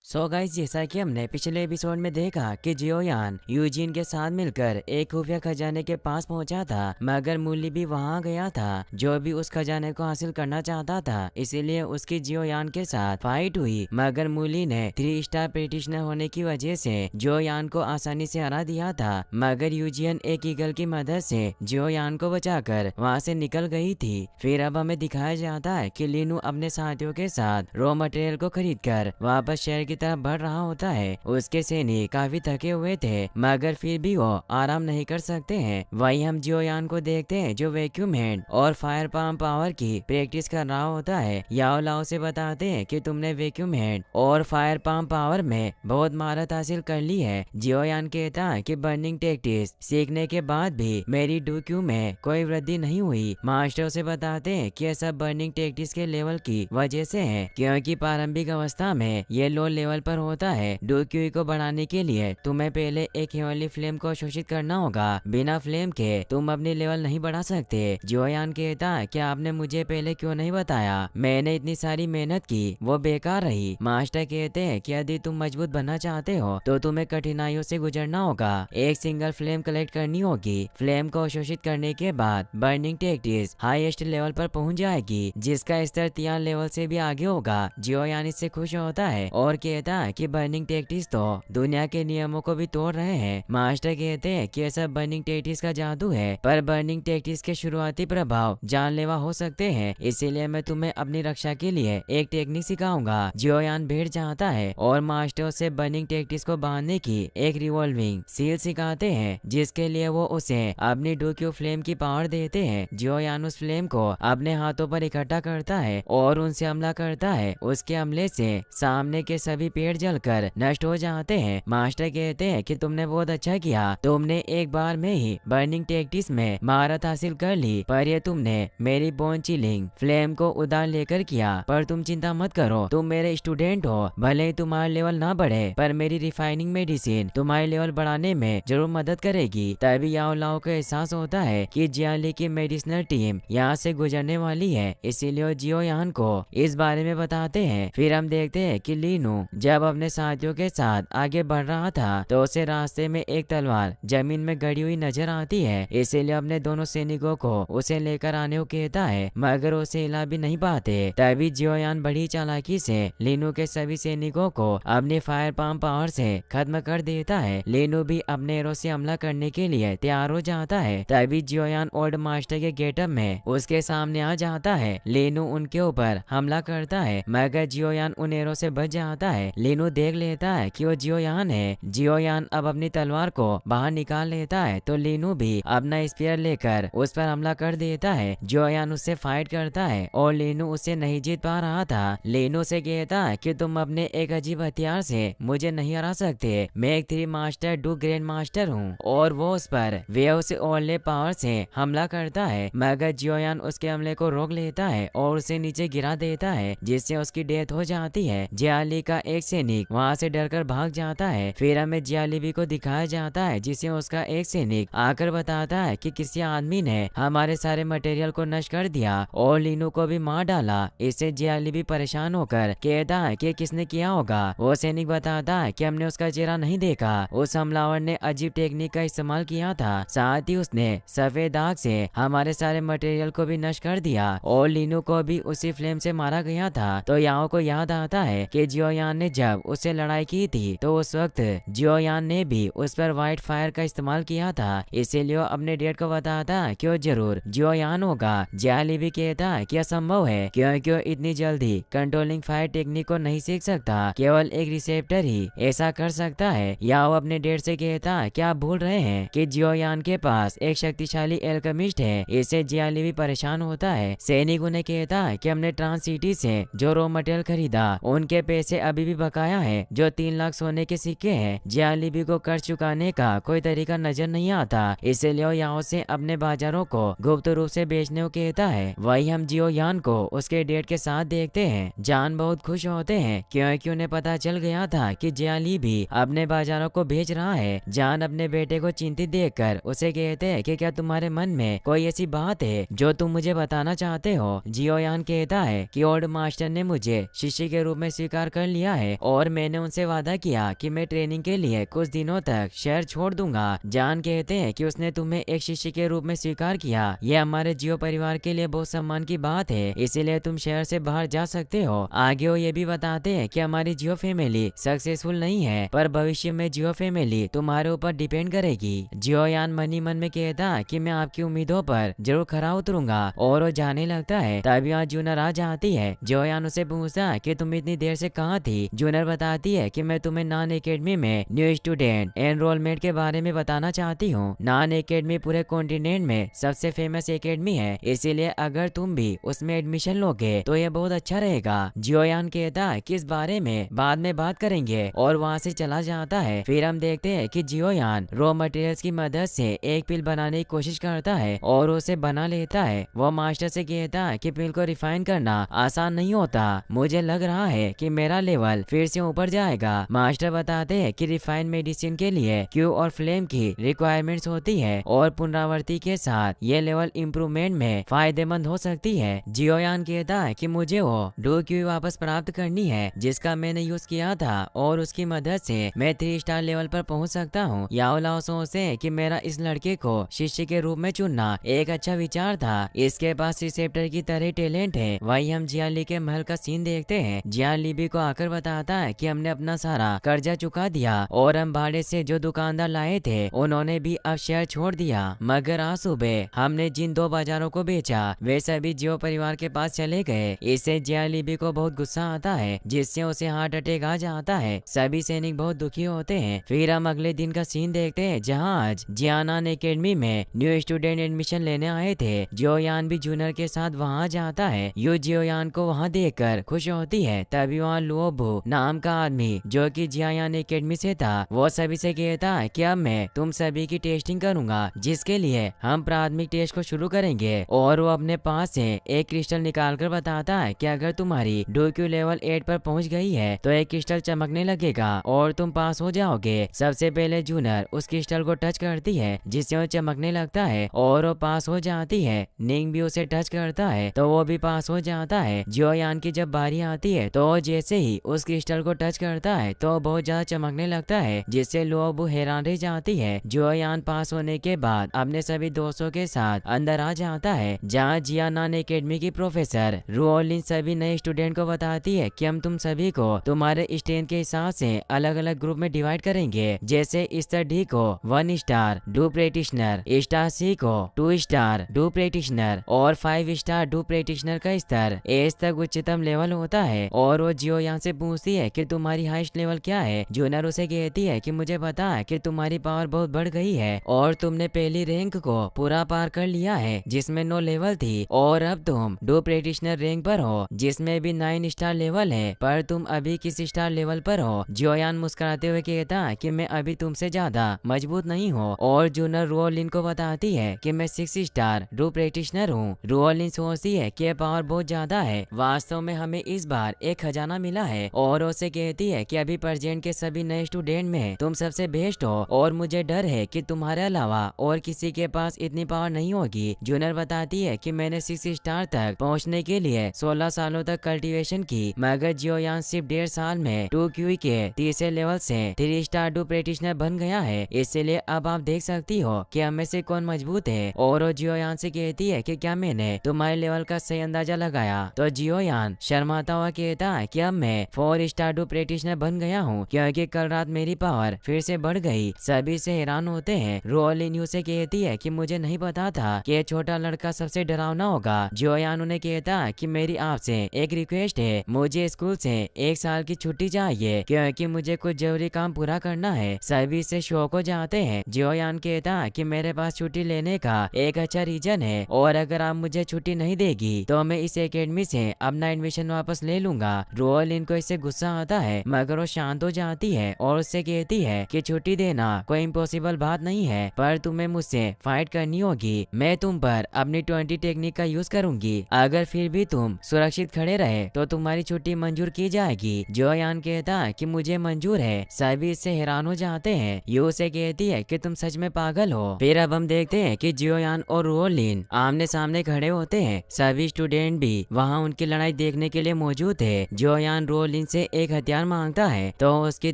So guys, जैसा कि हमने पिछले एपिसोड में देखा कि जियोयान यूजीन के साथ मिलकर एक खुफिया खजाने के पास पहुंचा था, मगर मूली भी वहां गया था जो भी उस खजाने को हासिल करना चाहता था। इसीलिए उसकी जियोयान के साथ फाइट हुई, मगर मूली ने 3 स्टार प्रैक्टिशनर होने की वजह से जियोयान को आसानी से हरा दिया था। मगर यूजियन एक ईगल की मदद से जियोयान को बचाकर वहां से निकल गई थी। फिर अब हमें दिखाया जाता है कि लीनू अपने साथियों के साथ रॉ मटेरियल को खरीद कर वापस शहर की तरफ बढ़ रहा होता है। उसके सैनिक काफी थके हुए थे, मगर फिर भी वो आराम नहीं कर सकते हैं। वही हम जियोयान को देखते हैं जो वैक्यूम हैंड और फायर पाम पावर की प्रैक्टिस कर रहा होता है। याओ लाओ से बताते हैं कि तुमने वैक्यूम हैंड और फायर पाम पावर में बहुत महारत हासिल कर ली है। जियोयान कहता है कि बर्निंग टैक्टिक्स सीखने के बाद भी मेरी डूक्यू में कोई वृद्धि नहीं हुई। मास्टर से बताते हैं कि यह सब बर्निंग टैक्टिक्स के लेवल की वजह से है, क्योंकि प्रारंभिक अवस्था में ये लो लेवल पर होता है। डूक्यू को बढ़ाने के लिए तुम्हें पहले एक हेवनली फ्लेम को शोषित करना होगा। बिना फ्लेम के तुम अपनी लेवल नहीं बढ़ा सकते। जियोयान कहता है कि आपने मुझे पहले क्यों नहीं बताया, मैंने इतनी सारी मेहनत की वो बेकार रही। मास्टर कहते हैं कि यदि तुम मजबूत बनना चाहते हो तो तुम्हें कठिनाइयों से गुजरना होगा। एक सिंगल फ्लेम कलेक्ट करनी होगी। फ्लेम को शोषित करने के बाद बर्निंग टैक्टिक्स हाईएस्ट लेवल पर पहुंच जाएगी, जिसका स्तर 3 लेवल से भी आगे होगा। जियोयान इससे खुश होता है और कहता है कि बर्निंग टैक्टिक्स तो दुनिया के नियमों को भी तोड़ रहे हैं। मास्टर कहते हैं कि यह सब बर्निंग टैक्टिक्स का जादू है, पर बर्निंग टैक्टिक्स के शुरुआती प्रभाव जानलेवा हो सकते हैं। इसीलिए मैं तुम्हें अपनी रक्षा के लिए एक टेक्निक सिखाऊंगा। जियोयान बैठ जाता है और मास्टर से बर्निंग टैक्टिक्स को बांधने की एक रिवॉल्विंग सील सिखाते हैं, जिसके लिए वो उसे अपनी डूक्यू फ्लेम की पावर देते हैं। जियोयान उस फ्लेम को अपने हाथों पर इकट्ठा करता है और उनसे हमला करता है। उसके हमले से सामने के सभी पेड़ जलकर नष्ट हो जाते हैं। मास्टर कहते हैं कि तुमने बहुत अच्छा किया, तुमने एक बार में ही बर्निंग टैक्टिक्स में महारत हासिल कर ली, पर ये तुमने मेरी बोन चिलिंग फ्लेम को उधार लेकर किया। पर तुम चिंता मत करो, तुम मेरे स्टूडेंट हो। भले ही तुम्हारा लेवल ना बढ़े, पर मेरी रिफाइनिंग मेडिसिन तुम्हारे लेवल बढ़ाने में जरूर मदद करेगी। तभी याओ लाओ को एहसास होता है कि जियाली की मेडिसिनल टीम यहाँ से गुजरने वाली है, इसीलिए जियोयान को इस बारे में बताते हैं। फिर हम देखते हैं कि लीनू जब अपने साथियों के साथ आगे बढ़ रहा था तो उसे रास्ते में एक तलवार जमीन में गड़ी हुई नजर आती है। इसीलिए अपने दोनों सैनिकों को उसे लेकर आने को कहता है, मगर उसे हिला भी नहीं पाते। तभी जियोयान बड़ी चालाकी से लीनू के सभी सैनिकों को अपनी फायर पाम पावर से खत्म कर देता है। लीनू भी अपने एरो से हमला करने के लिए तैयार हो जाता है। तभी जियोयान ओल्ड मास्टर के गेटअप में उसके सामने आ जाता है। लीनू उनके ऊपर हमला करता है, मगर जियोयान उन एरो से बच जाता है। लीनू देख लेता है कि वो जियोयान है। जियोयान अब अपनी तलवार को बाहर निकाल लेता है तो लीनू भी अपना स्पीयर लेकर उस पर हमला कर देता है। जियोयान उससे फाइट करता है और लीनू उससे नहीं जीत पा रहा था। लीनू से कहता है कि तुम अपने एक अजीब हथियार से मुझे नहीं हरा सकते। मैं एक 3 मास्टर डू ग्रैंड मास्टर हूँ। और वो उस पर वेव से ओरले पावर से हमला करता है, मगर जियोयान उसके हमले को रोक लेता है और उसे नीचे गिरा देता है, जिससे उसकी डेथ हो जाती है। जियाली का एक सैनिक वहाँ से डरकर भाग जाता है। फिर हमें जियालीबी को दिखाया जाता है, जिसे उसका एक सैनिक आकर बताता है कि किसी आदमी ने हमारे सारे मटेरियल को नष्ट कर दिया और लीनू को भी मार डाला। इससे जियालीबी परेशान होकर कहता है कि किसने किया होगा। वो सैनिक बताता है कि हमने उसका चेहरा नहीं देखा, उस हमलावर ने अजीब टेक्निक का इस्तेमाल किया था, साथ ही उसने सफेद आग से हमारे सारे मटेरियल को भी नष्ट कर दिया और लीनू को भी उसी फ्लेम से मारा गया था। तो याओ को याद आता है कि जियोयान ने जब उससे लड़ाई की थी तो उस वक्त जियोयान ने भी उस पर व्हाइट फायर का इस्तेमाल किया था। इसीलिए अपने डेट को बताता है कि वो जरूर जियोयान होगा। जियाली भी कहता है कि असंभव है, क्योंकि वो इतनी जल्दी कंट्रोलिंग फायर टेक्निक को नहीं सीख सकता, केवल एक रिसेप्टर ही ऐसा कर सकता है। याओ अपने डेट से कहता है कि आप भूल रहे हैं कि जियोयान के पास एक शक्तिशाली एल्केमिस्ट है। इससे जियाली भी परेशान होता है। सैनिक उन्हें कहता है कि हमने ट्रांस सिटी से जो रॉ मटेरियल खरीदा उनके पैसे अभी भी बकाया है, जो 3 लाख सोने के सिक्के हैं। जियालीबी को कर्ज चुकाने का कोई तरीका नजर नहीं आता, इसलिए यहाँ से अपने बाजारों को गुप्त रूप से बेचने को कहता है। वही हम जियोयान को उसके डेट के साथ देखते हैं। जान बहुत खुश होते हैं क्योंकि उन्हें पता चल गया था कि जियालीबी अपने बाजारों को बेच रहा है। जान अपने बेटे को चिंतित देखकर उसे कहते हैं कि क्या तुम्हारे मन में कोई ऐसी बात है जो तुम मुझे बताना चाहते हो। जियोयान कहता है कि ओल्ड मास्टर ने मुझे शिष्य के रूप में स्वीकार कर लिया है और मैंने उनसे वादा किया कि मैं ट्रेनिंग के लिए कुछ दिनों तक शहर छोड़ दूंगा। जान कहते हैं कि उसने तुम्हें एक शिष्य के रूप में स्वीकार किया। यह हमारे जियो परिवार के लिए बहुत सम्मान की बात है, इसीलिए तुम शहर से बाहर जा सकते हो। आगे वो ये भी बताते हैं कि हमारी जियो फैमिली सक्सेसफुल नहीं है, पर भविष्य में जियो फैमिली तुम्हारे ऊपर डिपेंड करेगी। जियोयान मन ही मन में कहता कि मैं आपकी उम्मीदों पर जरूर खरा उतरूंगा और वो जाने लगता है। तभी यहाँ जूनर आ जाती है। जियोयान उसे पूछता कि तुम इतनी देर से कहाँ थी। जूनर बताती है कि मैं तुम्हें नान एकेडमी में न्यू स्टूडेंट एनरोलमेंट के बारे में बताना चाहती हूँ। नान एकेडमी पूरे कॉन्टिनेंट में सबसे फेमस एकेडमी है, इसीलिए अगर तुम भी उसमें एडमिशन लोगे तो ये बहुत अच्छा रहेगा। जियोयान कहता है कि इस बारे में बाद में बात करेंगे और वहाँ से चला जाता है। फिर हम देखते हैं कि जियोयान रॉ मटेरियल्स की मदद से एक पिल बनाने की कोशिश करता है और उसे बना लेता है। वो मास्टर से कहता है कि पिल को रिफाइन करना आसान नहीं होता। मुझे लग रहा है कि मेरा लेवल फिर से ऊपर जाएगा। मास्टर बताते हैं कि रिफाइन मेडिसिन के लिए क्यू और फ्लेम की रिक्वायरमेंट्स होती है और पुनरावृत्ति के साथ ये लेवल इम्प्रूवमेंट में फायदेमंद हो सकती है। जियोयान कहता है कि मुझे वो डू क्यू वापस प्राप्त करनी है जिसका मैंने यूज किया था और उसकी मदद से मैं 3 स्टार लेवल पर पहुंच सकता हूँ। याओ लाओ सोचते हैं कि मेरा इस लड़के को शिष्य के रूप में चुनना एक अच्छा विचार था। इसके पास रिसेप्टर की तरह टैलेंट है। वही हम जियान ली के महल का सीन देखते हैं। जियान ली भी को आकर बताता है कि हमने अपना सारा कर्जा चुका दिया और हम भाड़े से जो दुकानदार लाए थे उन्होंने भी अब शहर छोड़ दिया। मगर आज सुबह हमने जिन 2 बाजारों को बेचा वे सभी जियो परिवार के पास चले गए। इससे जियान ली को बहुत गुस्सा आता है जिससे उसे हार्ट अटैक आ जाता है। सभी सैनिक बहुत दुखी होते हैं। फिर हम अगले दिन का सीन देखते हैं जहाँ आज जियानान एकेडमी में न्यू स्टूडेंट एडमिशन लेने आए थे। जियोयान भी जूनियर के साथ वहाँ जाता है। यू जियोयान को वहाँ देखकर खुश होती है। तभी वहाँ लुओबू नाम का आदमी जो कि जियायान एकेडमी से था वो सभी से कहता है कि अब मैं तुम सभी की टेस्टिंग करूंगा जिसके लिए हम प्राथमिक टेस्ट को शुरू करेंगे। और वो अपने पास से एक क्रिस्टल निकाल कर बताता है कि अगर तुम्हारी डोक्यू लेवल 8 पर पहुंच गई है तो एक क्रिस्टल चमकने लगेगा और तुम पास हो जाओगे। सबसे पहले जूनर उस क्रिस्टल को टच करती है जिससे वो चमकने लगता है और वो पास हो जाती है। निंग भी उसे टच करता है तो वो भी पास हो जाता है। जियोयान की जब बारी आती है तो जैसे ही उस क्रिस्टल को टच करता है तो बहुत ज्यादा चमकने लगता है जिससे लुओबू हैरान रह जाती है। जियोयान पास होने के बाद अपने सभी दोस्तों के साथ अंदर आ जाता है जहाँ जियानान एकेडमी की प्रोफेसर रुओलिन सभी नए स्टूडेंट को बताती है कि हम तुम सभी को तुम्हारे स्ट्रेंथ के हिसाब से अलग अलग ग्रुप में डिवाइड करेंगे। जैसे स्तर डी को 1 star do practitioner, star c को 2 स्टार डू प्रैक्टिशनर और 5 स्टार डू प्रैक्टिशनर का स्तर एस तक उच्चतम लेवल होता है। और वो जियोयान से पूछती है कि तुम्हारी हाईएस्ट लेवल क्या है। जूनर उसे कहती है कि मुझे पता है कि तुम्हारी पावर बहुत बढ़ गई है और तुमने पहली रैंक को पूरा पार कर लिया है जिसमें 9 लेवल थी और अब तुम डू प्रैक्टिशनर रैंक पर हो जिसमें भी 9 स्टार लेवल है, पर तुम अभी किस स्टार लेवल पर हो। जियोयान मुस्कुराते हुए कहता है कि मैं अभी तुमसे ज्यादा मजबूत नहीं हूँ। और जूनर रुओलिन को बताती है कि मैं 6 स्टार डू प्रैक्टिशनर हूँ। रुओलिन सोचती है कि पावर बहुत ज्यादा है। वास्तव में हमें इस बार एक खजाना मिला है और उसे कहती है कि अभी प्रेजेंट के सभी नए स्टूडेंट में तुम सबसे बेस्ट हो और मुझे डर है कि तुम्हारे अलावा और किसी के पास इतनी पावर नहीं होगी। जूनर बताती है कि मैंने 6 स्टार तक पहुंचने के लिए 16 सालों तक कल्टीवेशन की, मगर जियोयान सिर्फ 1.5 साल में 2 क्यू के तीसरे लेवल से 3 स्टार डू प्रैक्टिशनर बन गया है। इसलिए अब आप देख सकती हो कि हम में से कौन मजबूत है। और वो जियोयान से कहती है कि क्या मैंने तुम्हारे लेवल का सही अंदाजा लगाया। तो जियोयान शर्माता हुआ कहता है कि अब मैं 4 स्टार डू प्रैक्टिशनर बन गया हूँ क्योंकि कल रात मेरी पावर फिर से बढ़ गई। सभी से हैरान होते हैं। रोलिन से कहती है कि मुझे नहीं पता था कि छोटा लड़का सबसे डरावना होगा। जियोयान उन्हें कहता है कि मेरी आपसे एक रिक्वेस्ट है, मुझे स्कूल से 1 साल की छुट्टी चाहिए क्योंकि मुझे कुछ जरूरी काम पूरा करना है। सभी से शौक हो जाते हैं। जियोयान कहता है कि मेरे पास छुट्टी लेने का एक अच्छा रीजन है और अगर आप मुझे छुट्टी नहीं देगी तो मैं इस एकेडमी से अपना एडमिशन वापस ले लूंगा। रोलिन को इससे गुस्सा आता है मगर वो शांत हो जाती है और उससे कहती है कि छुट्टी देना कोई इम्पॉसिबल बात नहीं है, पर तुम्हें मुझसे फाइट करनी होगी। मैं तुम पर अपनी 20 टेक्निक का यूज करूंगी। अगर फिर भी तुम सुरक्षित खड़े रहे तो तुम्हारी छुट्टी मंजूर की जाएगी। जियोयान कहता है कि मुझे मंजूर है। सभी इससे हैरान हो जाते हैं। यू से कहती है कि तुम सच में पागल हो। फिर अब हम देखते हैं कि जियोयान और रोलिन आमने सामने खड़े होते हैं। सभी स्टूडेंट भी वहाँ उनकी लड़ाई देखने के लिए मौजूद है। जियोयान रोलिन से एक हथियार मांगता है तो उसकी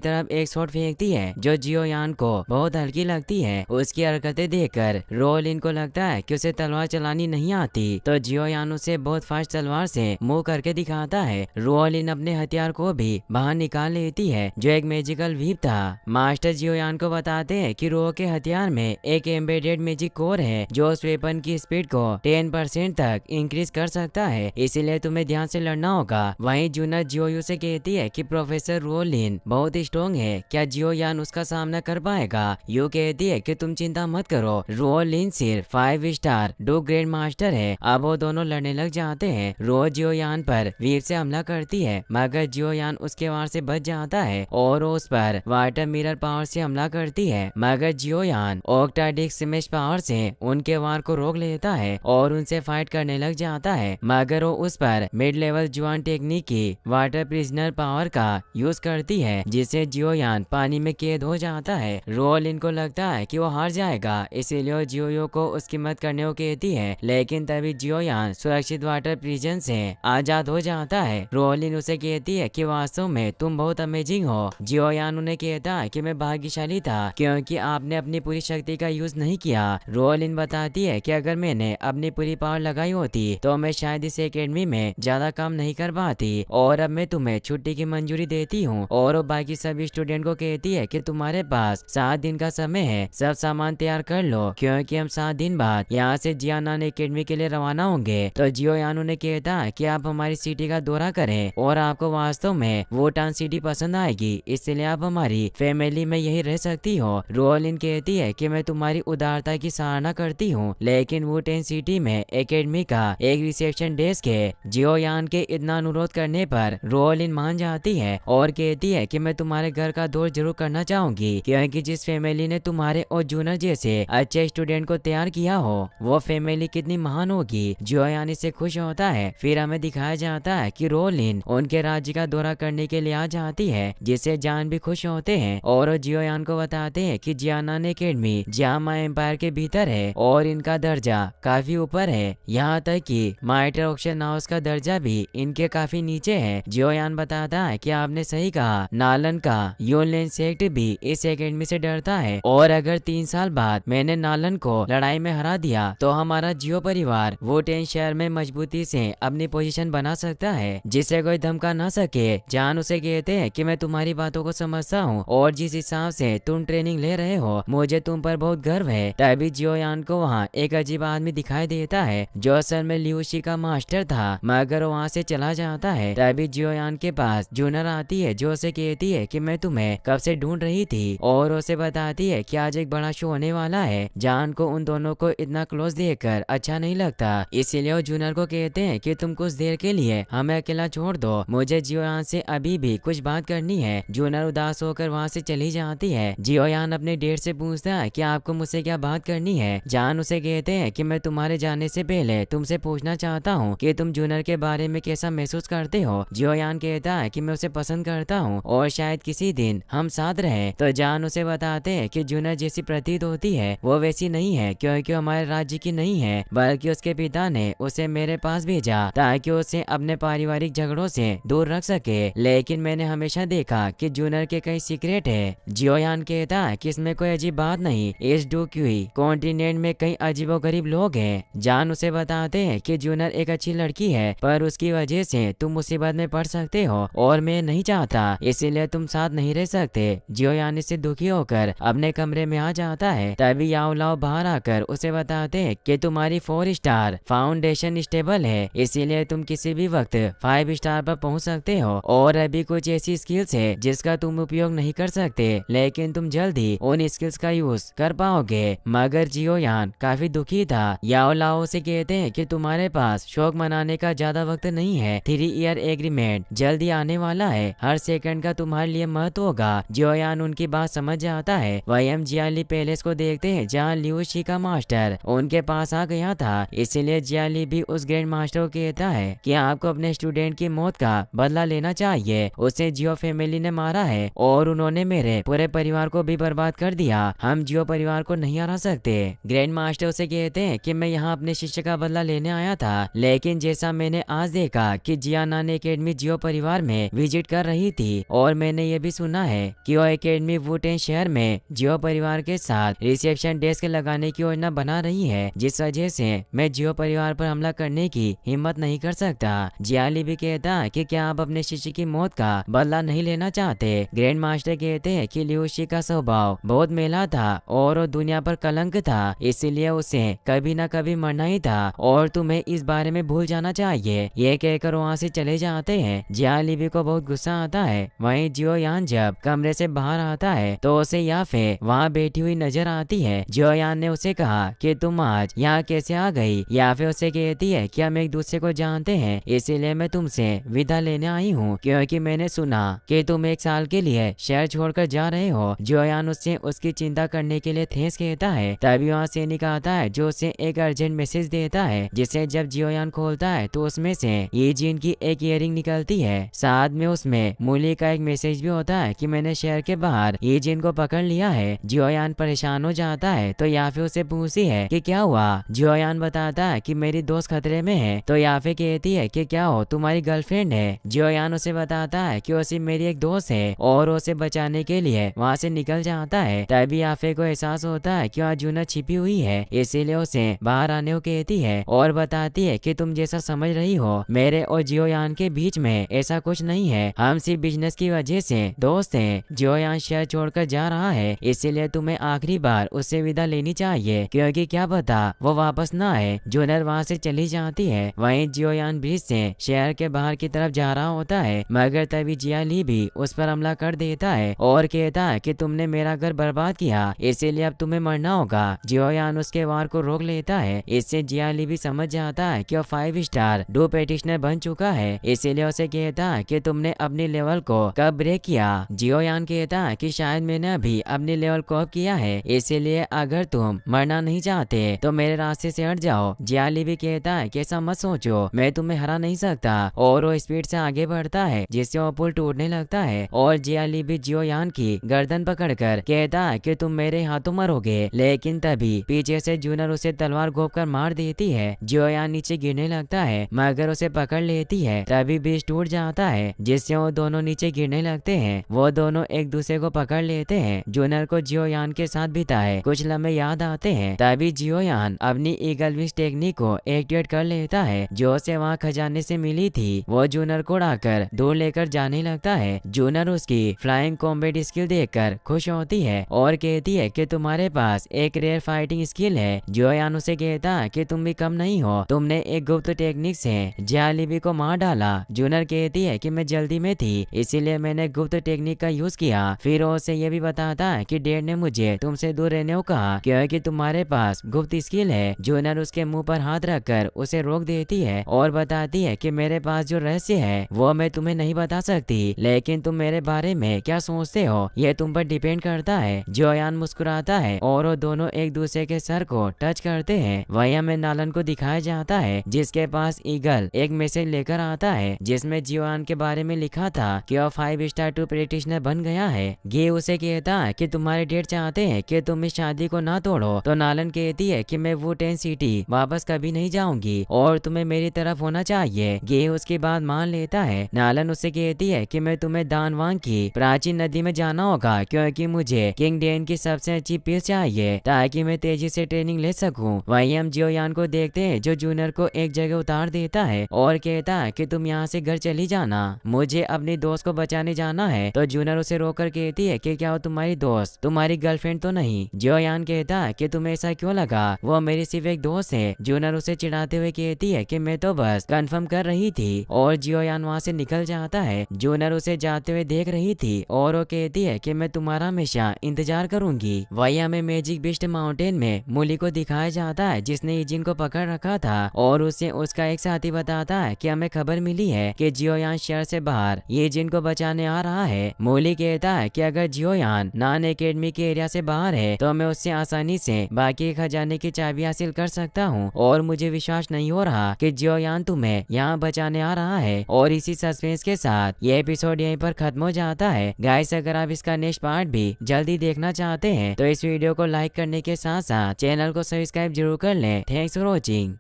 तरफ एक शॉट फेंकती है जो जियोयान को बहुत हल्की लगती है। उसकी हरकतें देखकर रोलिन को लगता है कि उसे तलवार चलानी नहीं आती, तो जियोयान उसे बहुत फास्ट तलवार से मूव करके दिखाता है। रोलिन अपने हथियार को भी बाहर निकाल लेती है जो एक मैजिकल व्हीप था। मास्टर जियोयान को बताते हैं कि रो के हथियार में एक एम्बेडेड मैजिक कोर है जो उस वेपन की स्पीड को 10% तक इंक्रीज कर सकता है, इसीलिए तुम्हें ध्यान से लड़ना होगा। वहीं जूनर जियोयू से कहती है कि प्रोफेसर रोलिन बहुत स्ट्रॉन्ग है, क्या जियोयान उसका सामना कर पाएगा। यू कहती है कि तुम चिंता मत करो, रोलिन सिर्फ 5 स्टार डू ग्रेड मास्टर है। अब वो दोनों लड़ने लग जाते हैं। रो जियोयान पर वीर से हमला करती है मगर जियोयान उसके वार से बच जाता है और उस पर वाटर मिरर पावर से हमला करती है, मगर जियोयान ऑक्टाडिक स्मैश पावर से उनके वार को रोक लेता है और उनसे फाइट करने लग जाता है, मगर वो उस पर मिड लेवल जुआन टेक्निक की वाटर प्रिजनर पावर का यूज करती है जिससे जियोयान पानी में कैद हो जाता है। रोलिन को लगता है कि वो हार जाएगा, इसीलिए वो जियोयो को उसकी मदद करने को कहती है, लेकिन तभी जियोयान सुरक्षित वाटर प्रिजन से आजाद हो जाता है। रोलिन उसे कहती है कि वास्तव में तुम बहुत अमेजिंग हो। जियोयान उन्हें कहता है कि मैं भाग्यशाली था क्योंकि आपने अपनी पूरी शक्ति का यूज नहीं किया। रोलिन बताती है कि अगर मैंने अपनी पूरी पावर लगाई होती तो मैं शायद इस एकेडमी में ज्यादा काम नहीं कर पाती, और अब मैं तुम्हें छुट्टी की मंजूरी देती हूँ। और वो बाकी सभी स्टूडेंट को कहती है कि तुम्हारे पास 7 दिन का समय है, सब सामान तैयार कर लो क्योंकि हम 7 दिन बाद यहाँ से जियानान एकेडमी के लिए रवाना होंगे। तो जियोयान उन्हें कहता है कि आप हमारी सिटी का दौरा करें और आपको वास्तव में वोटान सिटी पसंद आएगी, इसलिए आप हमारी फैमिली में यही रह सकती हो। रोलिन कहती है कि मैं तुम्हारी उदारता की सराहना करती हूँ, लेकिन वोटेन सिटी में एकेडमी का एक रिसेप्शन डेस्क है। जियोयान के इतना अनुरोध करने पर रोलिन मान जाती है और कहती है कि मैं तुम्हारे घर का दौर जरूर करना चाहूंगी क्योंकि जिस फैमिली ने तुम्हारे और जूनर जैसे अच्छे स्टूडेंट को तैयार किया हो वो फैमिली कितनी महान होगी। जियोयान इससे खुश होता है। फिर हमें दिखाया जाता है कि रोलिन उनके राज्य का दौरा करने के लिए आ जाती है जिससे जान भी खुश होते हैं और वो जियोयान को बताते हैं कि जियानान एकेडमी जामा एम्पायर के भीतर है और इनका दर्जा काफी ऊपर है, यहाँ तक कि माइटर ऑक्शन हाउस का दर्जा भी इनके काफी नीचे है। जियोयान बताता है कि आपने सही कहा, नालन का यूनलेन सेक्ट भी इस एकेडमी से डरता है और अगर 3 साल बाद मैंने नालन को लड़ाई में हरा दिया तो हमारा जियो परिवार वोटेन शहर में मजबूती से अपनी पोजीशन बना सकता है जिसे कोई धमका ना सके। जान उसे कहते हैं कि मैं तुम्हारी बातों को समझता हूँ और जिस हिसाब से तुम ट्रेनिंग ले रहे हो मुझे तुम पर बहुत गर्व है। तभी जियोयान को वहाँ एक अजीब आदमी दिखाई देता है जो असल में लियूशी का मास्टर था, मगर वहाँ से चला जाता है। तभी जियोयान के पास जूनर आती है जो उसे कहती है कि मैं तुम्हें कब से ढूंढ रही थी और उसे बताती है कि आज एक बड़ा शो होने वाला है। जान को उन दोनों को इतना क्लोज देखकर अच्छा नहीं लगता, इसीलिए वो जूनर को कहते हैं कि तुम कुछ देर के लिए हमें अकेला छोड़ दो, मुझे जियोयान से अभी भी कुछ बात करनी है। जूनर उदास होकर वहाँ से चली जाती है। जियोयान अपने डेट से पूछता है कि आपको मुझसे क्या बात करनी है। जान उसे कहते हैं कि मैं तुम्हारे जाने से पहले तुमसे पूछना चाहता हूँ कि तुम जूनर के बारे में कैसा महसूस करते हो। जियोयान कहता है कि मैं उसे पसंद करता हूँ और शायद किसी दिन हम साथ रहे। तो जान उसे बताते हैं कि जूनर जैसी प्रतीत होती है वो वैसी नहीं है क्योंकि हमारे राज्य की नहीं है, बल्कि उसके पिता ने उसे मेरे पास भेजा ताकि उसे अपने पारिवारिक झगड़ों से दूर रख सके, लेकिन मैंने हमेशा देखा कि जूनर के कई सीक्रेट है। जियोयान कहता है कि इसमें कोई अजीब बात नहीं, इस डूक्यूई कॉन्टिनेंट में कई अजीबोगरीब लोग हैं। जान उसे बताते हैं कि जूनर एक अच्छी लड़की है पर उसकी वजह से तुम मुसीबत में पड़ सकते हो और मैं नहीं चाहता, इसीलिए तुम साथ नहीं रह सकते। जियोयान इससे दुखी होकर अपने कमरे में आ जाता है। तभी याओलाओ बाहर आकर उसे बताते हैं कि तुम्हारी 4 स्टार फाउंडेशन स्टेबल है, इसीलिए तुम किसी भी वक्त 5 स्टार पर पहुंच सकते हो और अभी कुछ ऐसी स्किल्स है जिसका तुम उपयोग नहीं कर सकते, लेकिन तुम जल्दी उन स्किल्स का यूज कर पाओगे। मगर जियोयान काफी दुखी था। याओलाओ से कहते हैं कि तुम्हारे पास शौक मनाने का ज्यादा वक्त नहीं है, 3 ईयर एग्रीमेंट जल्दी आने वाला है, हर सेकंड का तुम्हारे लिए महत्व होगा। जियोयान उनकी बात समझ जाता है। वही हम जियाली पैलेस को देखते हैं जहाँ लियूशी का मास्टर उनके पास आ गया था, इसीलिए जियाली भी उस ग्रैंड मास्टर को कहता है कि आपको अपने स्टूडेंट की मौत का बदला लेना चाहिए, उसे जियो फैमिली ने मारा है और उन्होंने मेरे पूरे परिवार को भी बर्बाद कर दिया, हम जियो परिवार को नहीं हरा सकते। ग्रैंड मास्टर उसे कहते हैं कि मैं यहाँ अपने शिष्य का बदला लेने आया था, लेकिन जैसा मैंने आज देखा कि जियानान एकेडमी जियो परिवार बार में विजिट कर रही थी और मैंने ये भी सुना है कि वो एकेडमी वुटेन शहर में जियो परिवार के साथ रिसेप्शन डेस्क लगाने की योजना बना रही है, जिस वजह से मैं जियो परिवार पर हमला करने की हिम्मत नहीं कर सकता। जियाली भी कहता है कि क्या आप अपने शिष्य की मौत का बदला नहीं लेना चाहते। ग्रैंड मास्टर कहते हैं कि लियूशी का स्वभाव बहुत मेला था और वो दुनिया पर कलंक था, इसीलिए उसे कभी न कभी मरना ही था और तुम्हें इस बारे में भूल जाना चाहिए। ये कहकर वहाँ से चले जाते हैं। जियालीबी को बहुत गुस्सा आता है। वहीं जियोयान जब कमरे से बाहर आता है तो उसे याफे वहाँ बैठी हुई नजर आती है। जियोयान ने उसे कहा कि तुम आज यहाँ कैसे आ गई। याफे उसे कहती है कि हम एक दूसरे को जानते हैं, इसीलिए मैं तुमसे विदा लेने आई हूँ क्योंकि मैंने सुना कि तुम 1 साल के लिए शहर छोड़कर जा रहे हो। जियोयान उससे उसकी चिंता करने के लिए थैंक्स कहता है। तभी वहाँ सैनिक आता है जो उसे एक अर्जेंट मैसेज देता है, जिसे जब जियोयान खोलता है तो उसमें से ईजिन की एक इयरिंग निकलती है। साथ में उसमें मूली का एक मैसेज भी होता है कि मैंने शहर के बाहर ईजिन को पकड़ लिया है। जियोयान परेशान हो जाता है तो याफे उसे पूछती है कि क्या हुआ। जियोयान बताता है कि मेरी दोस्त खतरे में है। तो याफे कहती है कि क्या हो तुम्हारी गर्लफ्रेंड है। जियोयान उसे बताता है कि वो सिर्फ मेरी एक दोस्त है और उसे बचाने के लिए वहाँ से निकल जाता है। तभी याफे को एहसास होता है कि वहाँ जूना छिपी हुई है, इसीलिए उसे बाहर आने को कहती है और बताती है कि तुम जैसा समझ रही हो मेरे और जियोयान के बीच में ऐसा कुछ नहीं है, हम सिर्फ बिजनेस की वजह से दोस्त हैं। जियोयान शहर छोड़कर जा रहा है, इसीलिए तुम्हें आखिरी बार उससे विदा लेनी चाहिए क्योंकि क्या पता वो वापस ना आए। जूनर वहाँ से चली जाती है। वहीं जियोयान ब्रिज से शहर के बाहर की तरफ जा रहा होता है, मगर तभी जियाली भी उस पर हमला कर देता है और कहता है कि तुमने मेरा घर बर्बाद किया, इसीलिए अब तुम्हें मरना होगा। जियोयान उसके वार को रोक लेता है। इससे जियाली भी समझ जाता है कि वो 5 स्टार डू पेटिशनर बन चुका है, इसीलिए उसे कहता है कि तुमने अपनी लेवल को कब ब्रेक किया। जियोयान कहता है कि शायद मैंने अभी अपनी लेवल को अप किया है, इसीलिए अगर तुम मरना नहीं चाहते तो मेरे रास्ते से हट जाओ। जियाली भी कहता है कि ऐसा मत सोचो, मैं तुम्हें हरा नहीं सकता और वो स्पीड से आगे बढ़ता है जिससे वो पुल टूटने लगता है और जियाली भी जियोयान की गर्दन पकड़कर कहता है कि तुम मेरे हाथों मरोगे। लेकिन तभी पीछे से जूनर उसे तलवार घोंपकर मार देती है। जियोयान नीचे गिरने लगता है मगर उसे पकड़ लेती है। तभी ब्रिज टूट जाता है जिससे वो दोनों नीचे गिरने लगते हैं। वो दोनों एक दूसरे को पकड़ लेते हैं। जूनर को जियोयान के साथ बिताए कुछ लम्हे याद आते हैं। तभी जियोयान अपनी ईगल विंग्स टेक्निक को एक्टिवेट कर लेता है जो उसे वहाँ खजाने से मिली थी। वो जूनर को उड़ाकर दूर लेकर जाने लगता है। जूनर उसकी फ्लाइंग कॉम्बैट स्किल देखकर खुश होती है और कहती है कि तुम्हारे पास एक रेयर फाइटिंग स्किल है। जियोयान उसे कहता है कि तुम भी कम नहीं हो, तुमने एक गुप्त टेक्निक से जियालीबी को मार डाला। जूनर कहती है कि मैं जल्दी में थी इसीलिए मैंने गुप्त टेक्निक का यूज किया। फिर वो उसे ये भी बताता है कि डैड ने मुझे तुमसे दूर रहने को कहा क्योंकि तुम्हारे पास गुप्त स्किल है। जूनर उसके मुंह पर हाथ रखकर उसे रोक देती है और बताती है कि मेरे पास जो रहस्य है वो मैं तुम्हें नहीं बता सकती, लेकिन तुम मेरे बारे में क्या सोचते हो ये तुम पर डिपेंड करता है। जियोयान मुस्कुराता है और वो दोनों एक दूसरे के सर को टच करते हैं। वहीं हमें नालन को दिखाया जाता है जिसके पास ईगल एक मैसेज लेकर आता है जिसमें जियोयान के बारे में लिखा था कि वो 5 स्टार टू प्रैक्टिशनर बन गया है। गे उसे कहता है कि तुम्हारे डैड चाहते हैं कि तुम इस शादी को ना तोड़ो। तो नालन कहती है कि मैं वुटेन सिटी वापस कभी नहीं जाऊंगी और तुम्हें मेरी तरफ होना चाहिए। गे उसकी बात मान लेता है। नालन उसे कहती है कि मैं तुम्हें दानवांग की प्राचीन नदी में जाना होगा क्योंकि मुझे किंग डेन की सबसे अच्छी पीस चाहिए ताकि मैं तेजी से ट्रेनिंग ले सकूं। वहीं हम जियोयान को देखते हैं जो जूनर को एक जगह उतार देता है और कहता है कि तुम यहाँ से घर चली जाना, मुझे अपनी दोस्त को बचाने जाना है। तो जूनर उसे रोककर कहती है कि क्या वो तुम्हारी दोस्त तुम्हारी गर्लफ्रेंड तो नहीं। जियोयान कहता है कि तुम्हें ऐसा क्यों लगा, वो मेरी सिर्फ एक दोस्त है। जूनर उसे चिढ़ाते हुए कहती है कि मैं तो बस कंफर्म कर रही थी और जियोयान वहाँ से निकल जाता है। जूनर उसे जाते हुए देख रही थी और वो कहती है कि मैं तुम्हारा हमेशा इंतजार करूंगी। वही हमें मैजिक बिस्ट माउंटेन में मूली को दिखाया जाता है जिसने ईजिन को पकड़ रखा था और उसे उसका एक साथी बताता है कि हमें खबर मिली है कि जियोयान शहर से बाहर ईजिन को बचाने आ रहा है। मूली कहता है कि अगर जियोयान नान एकेडमी के एरिया से बाहर है तो मैं उससे आसानी से बाकी खजाने की चाबी हासिल कर सकता हूँ और मुझे विश्वास नहीं हो रहा कि जियोयान तुम्हें यहाँ बचाने आ रहा है। और इसी सस्पेंस के साथ ये एपिसोड यहीं पर खत्म हो जाता है। गाइस अगर आप इसका नेक्स्ट पार्ट भी जल्दी देखना चाहते हैं तो इस वीडियो को लाइक करने के साथ साथ चैनल को सब्सक्राइब जरूर कर लें। Thanks for watching.